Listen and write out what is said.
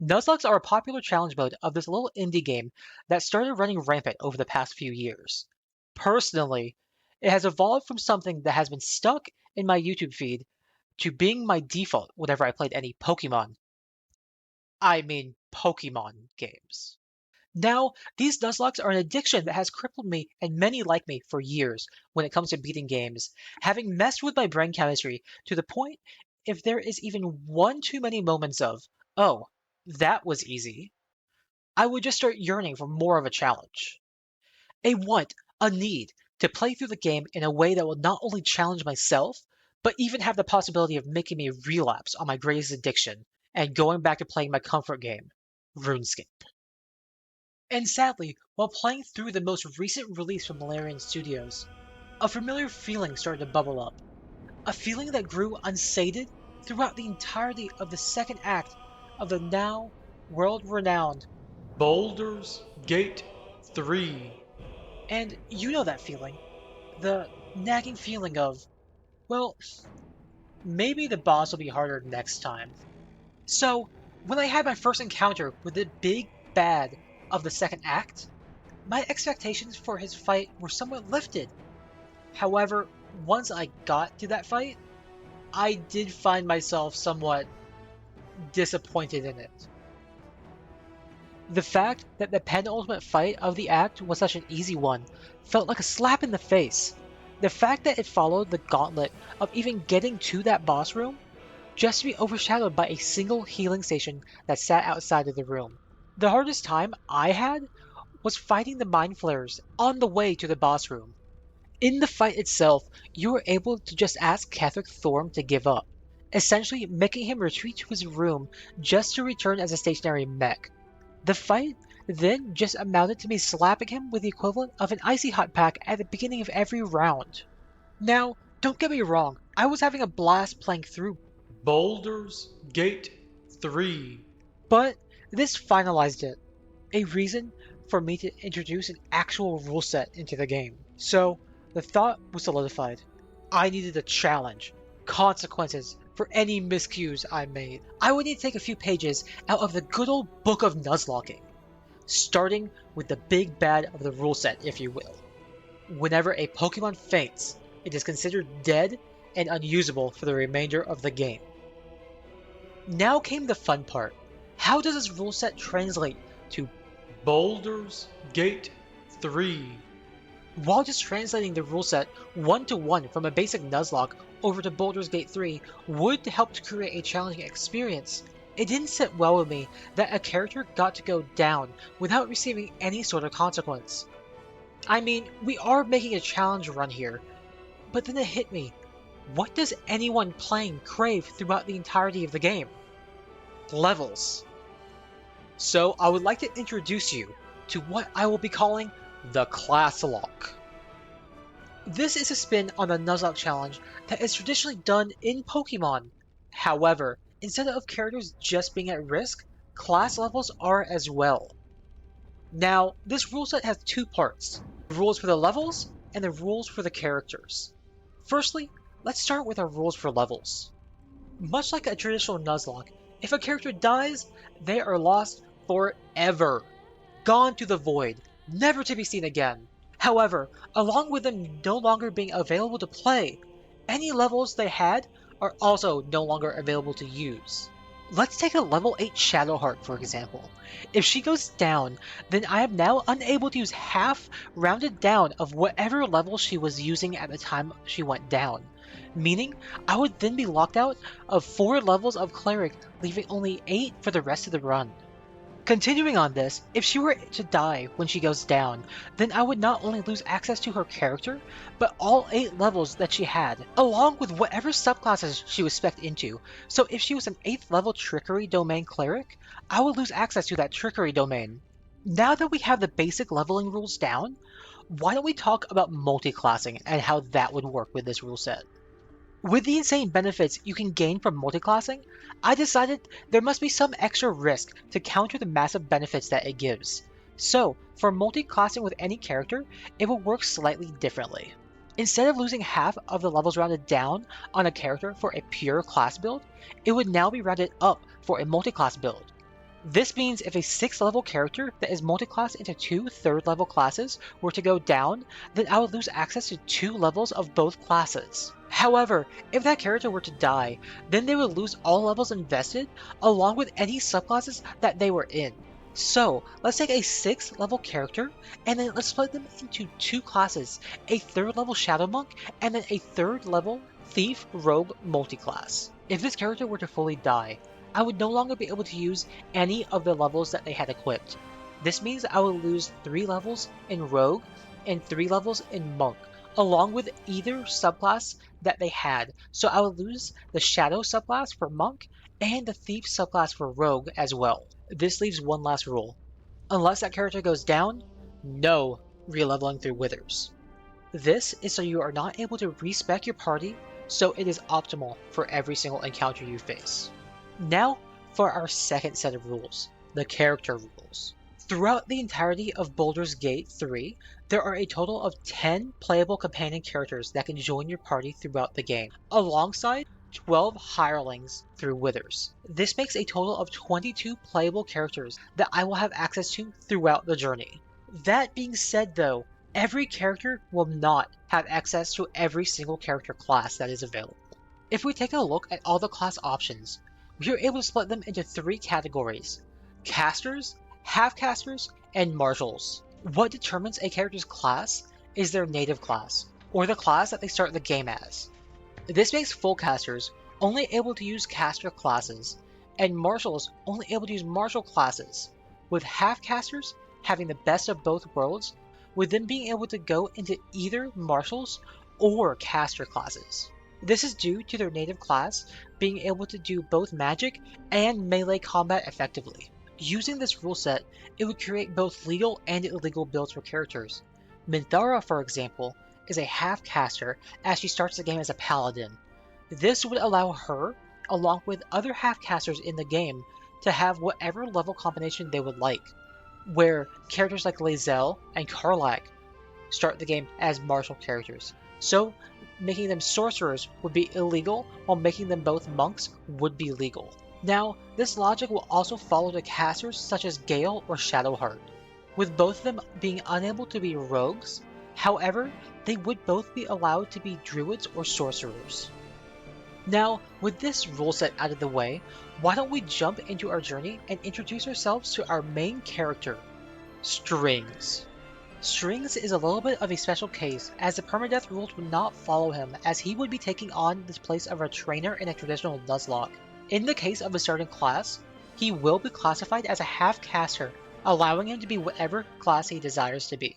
Nuzlocke are a popular challenge mode of this little indie game that started running rampant over the past few years. Personally, it has evolved from something that has been stuck in my YouTube feed to being my default whenever I played any Pokemon games. Now, these Nuzlocke are an addiction that has crippled me and many like me for years when it comes to beating games, having messed with my brain chemistry to the point if there is even one too many moments of, oh, that was easy, I would just start yearning for more of a challenge. A want, a need to play through the game in a way that will not only challenge myself, but even have the possibility of making me relapse on my greatest addiction and going back to playing my comfort game, RuneScape. And sadly, while playing through the most recent release from Malarian Studios, a familiar feeling started to bubble up. A feeling that grew unsated throughout the entirety of the second act of the now world-renowned Baldur's Gate 3. And you know that feeling. The nagging feeling of, well, maybe the boss will be harder next time. So, when I had my first encounter with the big bad of the second act, my expectations for his fight were somewhat lifted. However, once I got to that fight, I did find myself somewhat disappointed in it. The fact that the penultimate fight of the act was such an easy one felt like a slap in the face. The fact that it followed the gauntlet of even getting to that boss room just to be overshadowed by a single healing station that sat outside of the room. The hardest time I had was fighting the mind flayers on the way to the boss room. In the fight itself, you were able to just ask Catherick Thorm to give up, essentially making him retreat to his room just to return as a stationary mech. The fight then just amounted to me slapping him with the equivalent of an icy hot pack at the beginning of every round. Now, don't get me wrong, I was having a blast playing through Baldur's Gate 3, but this finalized it, a reason for me to introduce an actual rule set into the game. So, the thought was solidified. I needed a challenge, consequences for any miscues I made. I would need to take a few pages out of the good old book of Nuzlocking, starting with the big bad of the rule set, if you will. Whenever a Pokemon faints, it is considered dead and unusable for the remainder of the game. Now came the fun part. How does this rule set translate to Baldur's Gate 3? While just translating the rule set one-to-one from a basic Nuzlocke over to Baldur's Gate 3 would help to create a challenging experience, it didn't sit well with me that a character got to go down without receiving any sort of consequence. I mean, we are making a challenge run here, but then it hit me. What does anyone playing crave throughout the entirety of the game? Levels. So I would like to introduce you to what I will be calling the ClassLocke. This is a spin on the Nuzlocke challenge that is traditionally done in Pokemon. However, instead of characters just being at risk, class levels are as well. Now, this rule set has two parts, the rules for the levels and the rules for the characters. Firstly, let's start with our rules for levels. Much like a traditional Nuzlocke, if a character dies, they are lost forever. Gone to the void, never to be seen again. However, along with them no longer being available to play, any levels they had are also no longer available to use. Let's take a level 8 Shadowheart for example. If she goes down, then I am now unable to use half rounded down of whatever level she was using at the time she went down. Meaning, I would then be locked out of 4 levels of Cleric, leaving only 8 for the rest of the run. Continuing on this, if she were to die when she goes down, then I would not only lose access to her character, but all 8 levels that she had, along with whatever subclasses she was spec'd into. So if she was an 8th level Trickery Domain Cleric, I would lose access to that Trickery Domain. Now that we have the basic leveling rules down, why don't we talk about multiclassing and how that would work with this rule set? With the insane benefits you can gain from multiclassing, I decided there must be some extra risk to counter the massive benefits that it gives. So, for multiclassing with any character, it will work slightly differently. Instead of losing half of the levels rounded down on a character for a pure class build, it would now be rounded up for a multiclass build. This means if a 6th level character that is multiclassed into 2 3rd level classes were to go down, then I would lose access to 2 levels of both classes. However, if that character were to die, then they would lose all levels invested along with any subclasses that they were in. So let's take a 6th level character and then let's split them into 2 classes, a 3rd level Shadow Monk and then a 3rd level Thief Rogue multiclass. If this character were to fully die, I would no longer be able to use any of the levels that they had equipped. This means I would lose 3 levels in Rogue and 3 levels in Monk, along with either subclass that they had. So I would lose the Shadow subclass for Monk and the Thief subclass for Rogue as well. This leaves one last rule. Unless that character goes down, no releveling through Withers. This is so you are not able to respec your party, so it is optimal for every single encounter you face. Now for our second set of rules, the character rules. Throughout the entirety of Baldur's Gate 3, there are a total of 10 playable companion characters that can join your party throughout the game, alongside 12 hirelings through Withers. This makes a total of 22 playable characters that I will have access to throughout the journey. That being said though, every character will not have access to every single character class that is available. If we take a look at all the class options, we are able to split them into 3 categories: casters, half-casters, and marshals. What determines a character's class is their native class, or the class that they start the game as. This makes full casters only able to use caster classes, and marshals only able to use marshal classes, with half-casters having the best of both worlds, with them being able to go into either marshals or caster classes. This is due to their native class being able to do both magic and melee combat effectively. Using this rule set, it would create both legal and illegal builds for characters. Minthara, for example, is a half-caster as she starts the game as a paladin. This would allow her, along with other half-casters in the game, to have whatever level combination they would like, where characters like Lae'zel and Karlach start the game as martial characters. So, making them sorcerers would be illegal, while making them both monks would be legal. Now, this logic will also follow to casters such as Gale or Shadowheart, with both of them being unable to be rogues. However, they would both be allowed to be druids or sorcerers. Now, with this rule set out of the way, why don't we jump into our journey and introduce ourselves to our main character, Strings. Strings is a little bit of a special case, as the permadeath rules would not follow him, as he would be taking on the place of a trainer in a traditional Nuzlocke. In the case of a certain class, he will be classified as a half-caster, allowing him to be whatever class he desires to be.